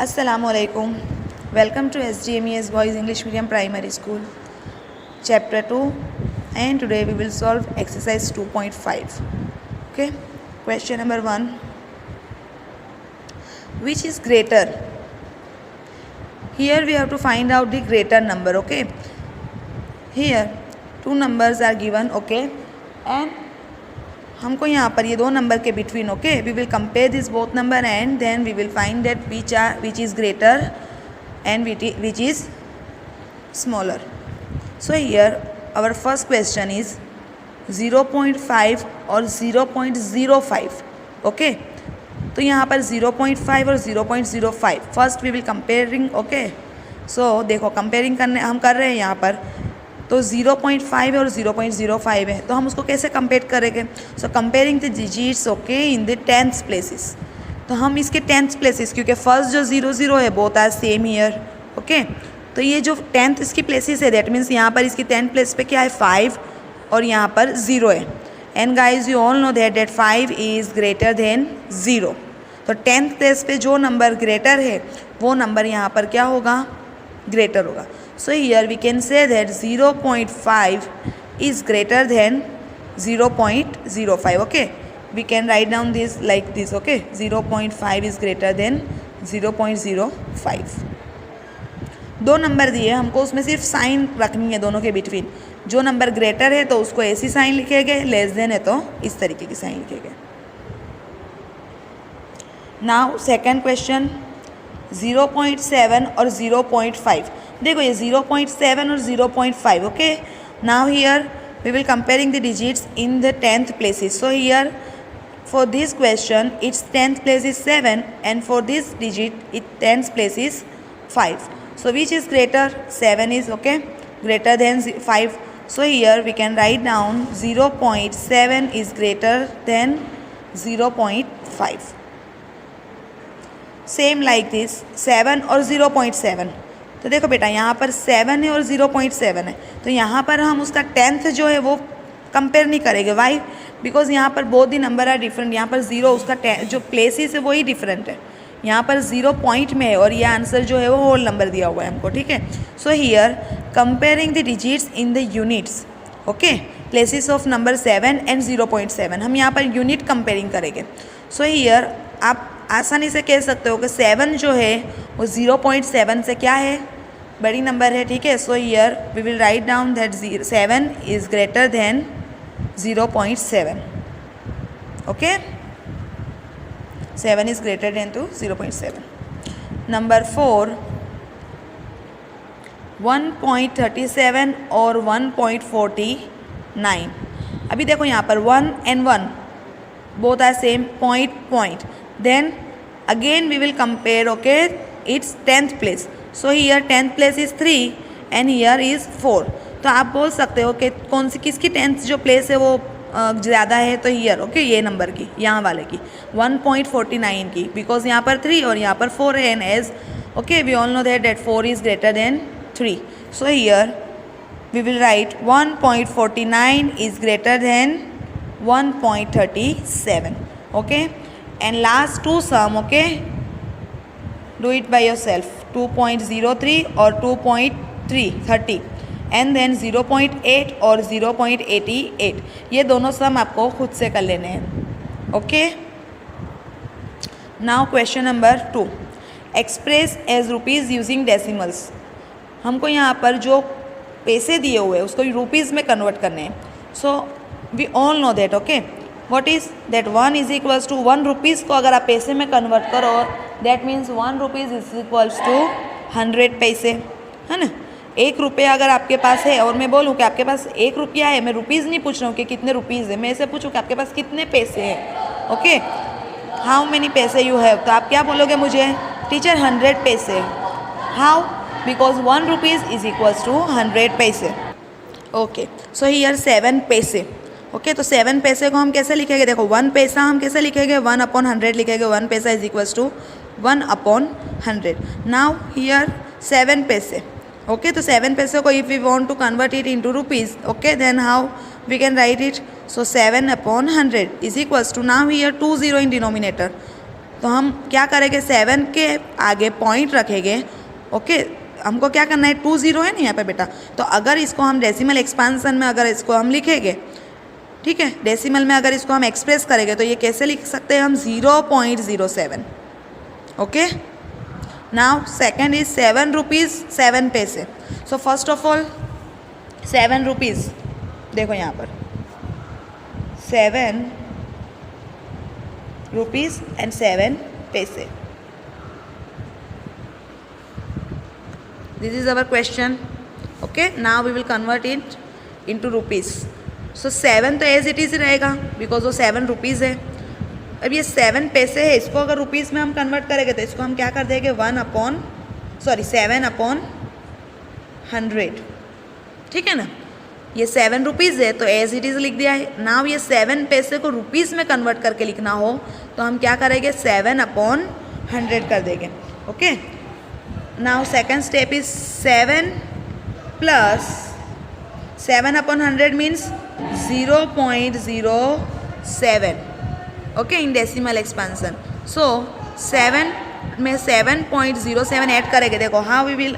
Assalamualaikum. Welcome to SGMES Boys English Medium Primary School, Chapter 2, and today we will solve exercise 2.5. Okay, question number 1. Which is greater? Here we have to find out the greater number. Okay, here two numbers are given. Okay, and हमको यहाँ पर ये दो number के between okay we will compare this both number and then we will find that which is greater and which is smaller. So here our first question is 0.5 और 0.05. Okay, तो यहाँ पर 0.5 और 0.05 first we will comparing. Okay, so देखो comparing करने हम कर रहे हैं यहाँ पर, तो 0.5 और 0.05 है, तो हम उसको कैसे कंपेयर करेंगे? सो comparing the digits okay in the 10th places. तो हम इसके 10th प्लेसेस, क्योंकि फर्स्ट जो 0 है both are same year. Okay, तो ये जो 10th इसकी प्लेसेस है दैट मीन्स यहाँ पर इसकी 10th प्लेस पे क्या है 5 और यहाँ पर 0 है. And guys you all know that 5 is greater then 0. तो 10th प्लेस पे जो नंबर ग्रेटर है वो नंबर यहाँ पर क्या होगा? ग्रेटर होगा. So here we can say that 0.5 is greater than 0.05. Okay, we can write down this like this. Okay, 0.5 is greater than 0.05. दो नंबर दिए हमको, उसमें सिर्फ साइन रखनी है दोनों के बिटवीन. जो नंबर ग्रेटर है तो उसको ऐसी साइन लिखेंगे, लेस देन है तो इस तरीके की साइन लिखेंगे. नाउ सेकेंड क्वेश्चन 0.7 और 0.5. देखो ये 0.7 और 0.5. Okay, now here we will comparing the digits in the 10th places. So here for this question its 10th place is 7 and for this digit it 10th place is 5. So which is greater? 7 is okay greater then 5. So here we can write down 0.7 is greater then 0.5. Same like this 7 और 0.7. तो देखो बेटा यहाँ पर 7 है और 0.7 है, तो यहाँ पर हम उसका 10th जो है वो कंपेयर नहीं करेंगे. वाई? बिकॉज यहाँ पर both the number are different. यहाँ पर 0 उसका जो प्लेसेस है वही डिफरेंट है. यहाँ पर 0 पॉइंट में है और ये आंसर जो है वो होल नंबर दिया हुआ है हमको. ठीक है, so here comparing the digits in the units. Okay, places of number 7 and 0.7 हम यहाँ पर यूनिट कंपेयरिंग करेंगे. सो हियर आप आसानी से कह सकते हो कि 7 जो है वो 0.7 से क्या है? बड़ी नंबर है. ठीक है, so here we will write down that 7 is greater then 0.7. Okay, 7 is greater then to 0.7. Number 4 1.37 और 1.49. अभी देखो यहाँ पर 1 and 1 both are same point. Then again we will compare okay its 10th place. So here 10th place is 3 and here is 4. तो आप बोल सकते हो कि कौन सी किसकी 10th जो प्लेस है वो ज़्यादा है? तो हियर ओके ये नंबर की, यहाँ वाले की 1.49 की, बिकॉज यहाँ पर 3 और यहाँ पर 4 है. And as okay we all know that 4 is greater then 3. So here we will write 1.49 is greater then 1.37. Okay, and last two sum okay do it by yourself 2.03 or 2.30 and then 0.8 और 0.88. ये दोनों सम आपको खुद से कर लेने हैं. Okay, now question number 2 express as rupees using decimals. हमको यहाँ पर जो पैसे दिए हुए हैं उसको रुपीज़ में कन्वर्ट करने हैं. So we all know that okay what is that 1 is equals to 1 rupees को अगर आप पैसे में कन्वर्ट करो that means 1 rupees is equals to 100 paise, है ना. 1 रुपया अगर आपके पास है और मैं बोलूँ कि आपके पास 1 रुपया है, मैं रुपीज़ नहीं पूछ रहा हूँ कि कितने रुपीज़ है, मैं ऐसे पूछूँ कि आपके पास कितने पैसे हैं. Okay, how many paise you have, तो आप क्या बोलोगे मुझे? Teacher 100 paise. How? Because 1 rupees is equals to 100 paise. Okay, so here 7 paise. Okay, तो 7 पैसे को हम कैसे लिखेंगे? देखो 1 पैसा हम कैसे लिखेंगे? 1/100 लिखेंगे. 1 paisa is equals to 1/100. Now here 7 paise. Okay, तो 7 पैसे को if we want to convert it into rupees okay then how we can write it? So 7/100 is equals to, now here 2 0 in denominator, तो हम क्या करेंगे, 7 के आगे पॉइंट रखेंगे, ओके। हमको क्या करना है, 20 है ना यहाँ पे बेटा, तो अगर इसको हम डेसिमल एक्सपांसन में अगर इसको हम लिखेंगे, ठीक है, डेसिमल में अगर इसको हम एक्सप्रेस करेंगे तो ये कैसे लिख सकते हैं हम, 0.07, okay. Now second is 7 rupees 7 पैसे। So first of all 7 rupees, देखो यहाँ पर 7 रुपीज़ एंड 7 पैसे। This is our question, okay. Now we will convert it into rupees. So 7 तो एज इट इज़ रहेगा बिकॉज वो 7 रुपीज़ है। अब ये 7 पैसे है, इसको अगर रुपीज़ में हम कन्वर्ट करेंगे तो इसको हम क्या कर देंगे, 7/100, ठीक है ना। ये 7 रुपीज़ है तो एज इट इज़ लिख दिया है। नाउ ये 7 पैसे को रुपीज़ में कन्वर्ट करके लिखना हो तो हम क्या करेंगे, 7/100 कर देंगे, okay. Now second step is 7 plus 7/100 means 0.07, okay, in decimal expansion. So 7 में 7.07 ऐड करेंगे, देखो how we will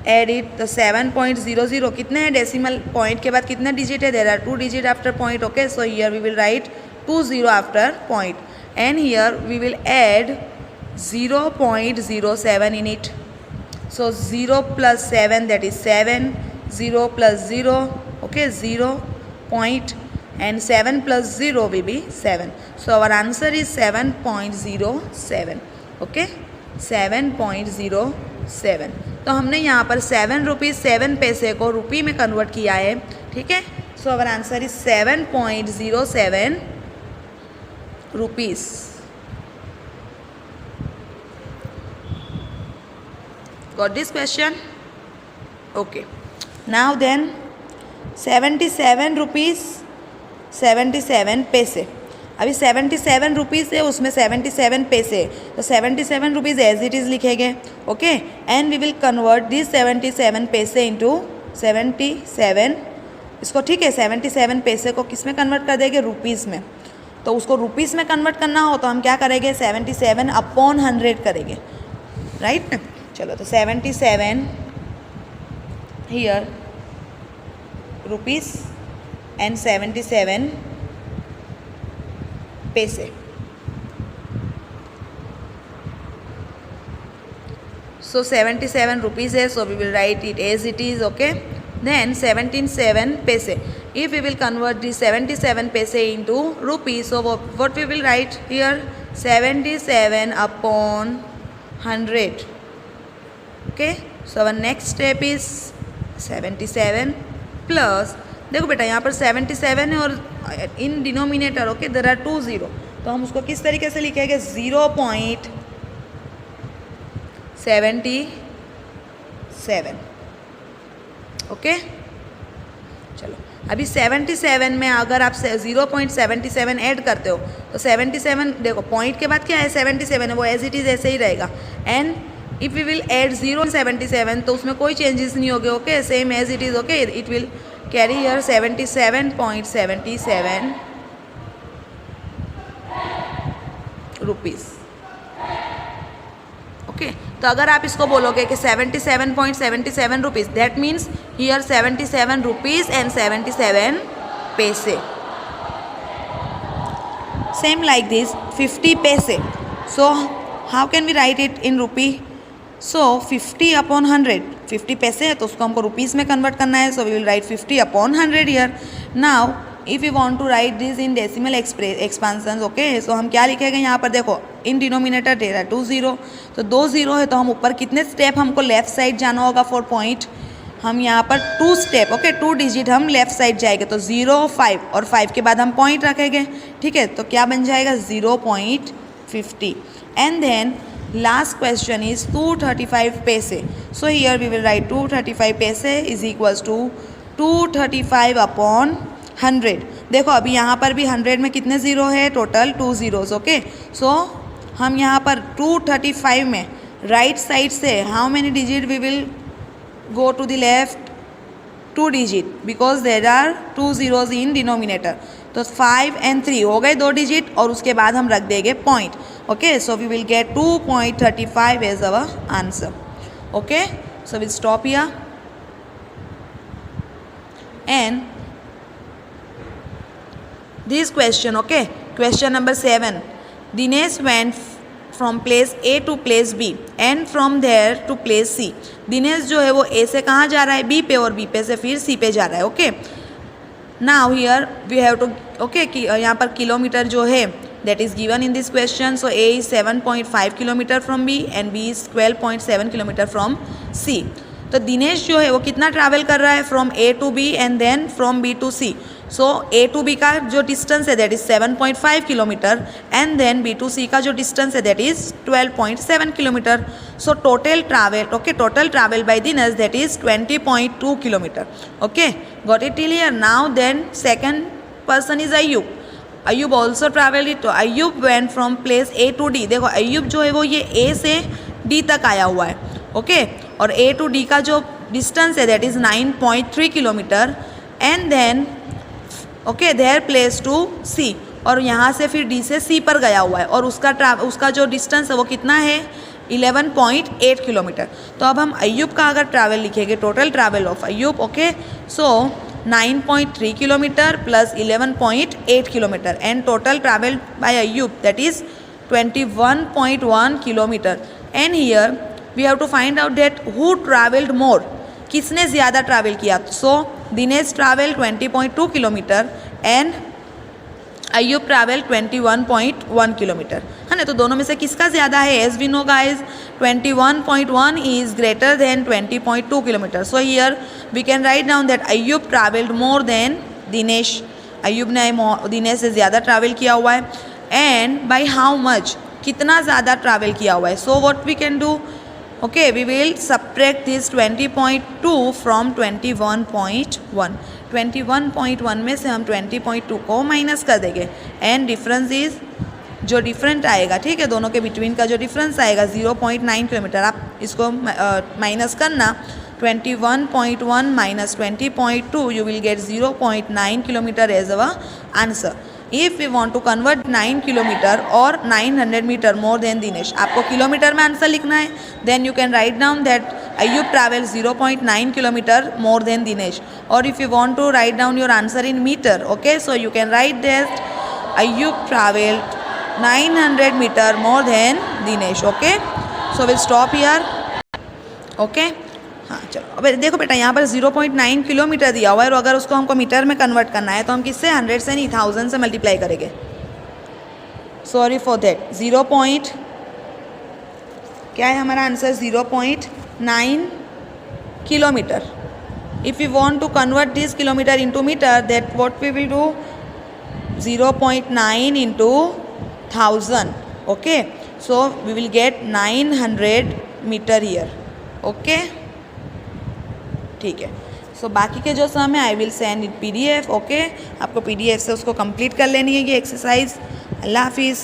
add it, तो 7.00 कितने हैं, डेसिमल पॉइंट के बाद कितने डिजिट है, there are 2 digit after point, okay. So here we will write 20 after point and here we will add 0.07 in it. So 0 plus 7, that is 7, 0 plus 0, okay, 0 point, and 7 plus 0 will be 7. So our answer is 7.07, okay, 7.07. तो हमने यहाँ पर 7 rupees 7 पैसे को रुपी में convert किया है, ठीक है। सो our answer is 7.07 rupees. Got this question? Okay. Now then 77 rupees 77 पैसे। अभी 77 रुपीज़ है, उसमें 77 पैसे, तो 77 रुपीज़ एज इट इज़ लिखेंगे, okay. And we will convert this 77 paise into 77, इसको, ठीक है, 77 पैसे को किस में कन्वर्ट कर देंगे, रुपीज़ में। तो उसको रुपीज़ में कन्वर्ट करना हो तो हम क्या करेंगे, 77/100 करेंगे, राइट। चलो तो 77 हियर रुपीज़ एंड 77 पैसे। सो 77 रुपीज़ है, so we will write it as it is, okay. Then 77 paise, if we will convert the 77 paise into rupees, so what we will write here, 77/100, okay. So our next step is 77 plus, देखो बेटा यहाँ पर 77 है और in denominator, okay, there are 2 0, तो हम उसको किस तरीके से लिखेंगे, 0.77, ओके। चलो अभी 77 में अगर आप 0.77 ऐड करते हो तो 77, देखो पॉइंट के बाद क्या है, 77 है, वो एज इट इज़ ऐसे ही रहेगा। And if we will add 0.77 तो उसमें कोई चेंजेस नहीं होंगे, okay, same as it is, okay. It will carry here 77.77 rupees, okay. तो अगर आप इसको बोलोगे कि 77.77 rupees, that means here 77 rupees and 77 पैसे। सेम लाइक दिस 50 पैसे। So how can we write it in rupee, so 50/100, 50 पैसे है तो उसको हमको रुपीज़ में कन्वर्ट करना है, so we will write 50/100 here. Now if you want to write this in decimal expansion, okay, so हम क्या लिखेंगे यहाँ पर, देखो इन डिनोमिनेटर दे रहा है 2 0, तो 2 0 है तो हम ऊपर कितने स्टेप हमको लेफ्ट साइड जाना होगा फॉर पॉइंट, हम यहाँ पर 2 स्टेप, ओके, 2 डिजिट हम लेफ्ट साइड जाएंगे, तो 0 5 और 5 के बाद हम पॉइंट रखेंगे, ठीक है। तो क्या बन जाएगा, 0.50 and then last question is 235 paise. So here we will write 235 paise is equals to 235/100। देखो अभी यहाँ पर भी 100 में कितने ज़ीरो है, टोटल 2 zeros, ओके। सो हम यहाँ पर 235 में राइट साइड से how many digit we will go to the left, 2 digit, because there are 2 zeros in denominator. तो 5 and 3 हो गए 2 डिजिट और उसके बाद हम रख देंगे point, Okay, so we will get 2.35 as our answer. Okay, so we'll stop here. And this question, okay, question number 7. Dinesh went from place A to place B and from there to place C. Dinesh जो है वो A से कहाँ जा रहा है, B पे, और B पे से फिर C पे जा रहा है. Okay, now here we have to, okay, यहाँ पर किलोमीटर जो है that is given in this question. So A is 7.5 kilometre from B and B is 12.7 kilometre from C. तो दिनेश जो है वो कितना ट्रैवल कर रहा है from A to B and then from B to C. So A to B का जो डिस्टेंस है that is 7.5 kilometre and then B to C का जो डिस्टेंस है that is 12.7 kilometre. So total travel, okay, total travel by Dinesh that is 20.2 kilometre. Okay, got it till here. Now then second person is Ayyub. Ayyub also travel it. तो Ayyub went from place A to D. देखो अय्यूब जो है वो ये A से D तक आया हुआ है. ओके, और A to D का जो डिस्टेंस है that is 9.3 kilometre and then okay there place to C, और यहाँ से फिर D से C पर गया हुआ है और उसका जो डिस्टेंस है वो कितना है 11.8 किलोमीटर. तो अब हम अय्यूब का अगर ट्रैवल लिखेंगे, total travel of Ayyub, okay, so 9.3 kilometre plus 11.8 kilometre and total travel by Ayyub that is 21.1 kilometre. And here we have to find out that who travelled more, किसने ज़्यादा ट्रैवल किया. So Dinesh travel 20.2 kilometre and Ayyub travel 21.1 kilometre, है ना. तो दोनों में से किसका ज़्यादा है. As we know guys 21.1 is greater than 20.2 kilometre. So here we can write down that Ayyub travelled more than Dinesh. Ayyub ने दिनेश से ज़्यादा ट्रैवल किया हुआ है. एंड बाय हाउ मच, कितना ज़्यादा ट्रैवल किया हुआ है. So what we can do, okay, we will subtract this 20.2 from 21.1. 21.1 में से हम 20.2 को माइनस कर देंगे एंड डिफरेंस इज, जो डिफरेंट आएगा, ठीक है, दोनों के बिटवीन का जो डिफरेंस आएगा 0.9 किलोमीटर. आप इसको माइनस करना, 21.1 minus 20.2 you will get 0.9 kilometre as our answer. If we want to convert 9 kilometre और 900 मीटर मोर देन दिनेश, आपको किलोमीटर में आंसर लिखना है. Then you can write down that Ayyub travel 0.9 kilometre more than Dinesh. और if you want to write down your answer in metre, okay, so you can write that Ayyub travel 900 metre more than Dinesh. Okay, so will stop here. Okay, हाँ चलो. अब देखो बेटा यहाँ पर 0.9 kilometre दिया हुआ है और अगर उसको हमको मीटर में कन्वर्ट करना है तो हम किससे, 100 से नहीं 1000 से मल्टीप्लाई करेंगे. Sorry for that. क्या है हमारा answer, 0.9 kilometre. If you want to convert this kilometre into metre, that what we will do, 0.9 into 1000. Okay, so we will get 900 metre here. Okay, ठीक है. सो बाकी के जो सम है I will send in PDF. Okay, आपको PDF से उसको कंप्लीट कर लेनी है ये एक्सरसाइज. अल्लाह हाफिज़.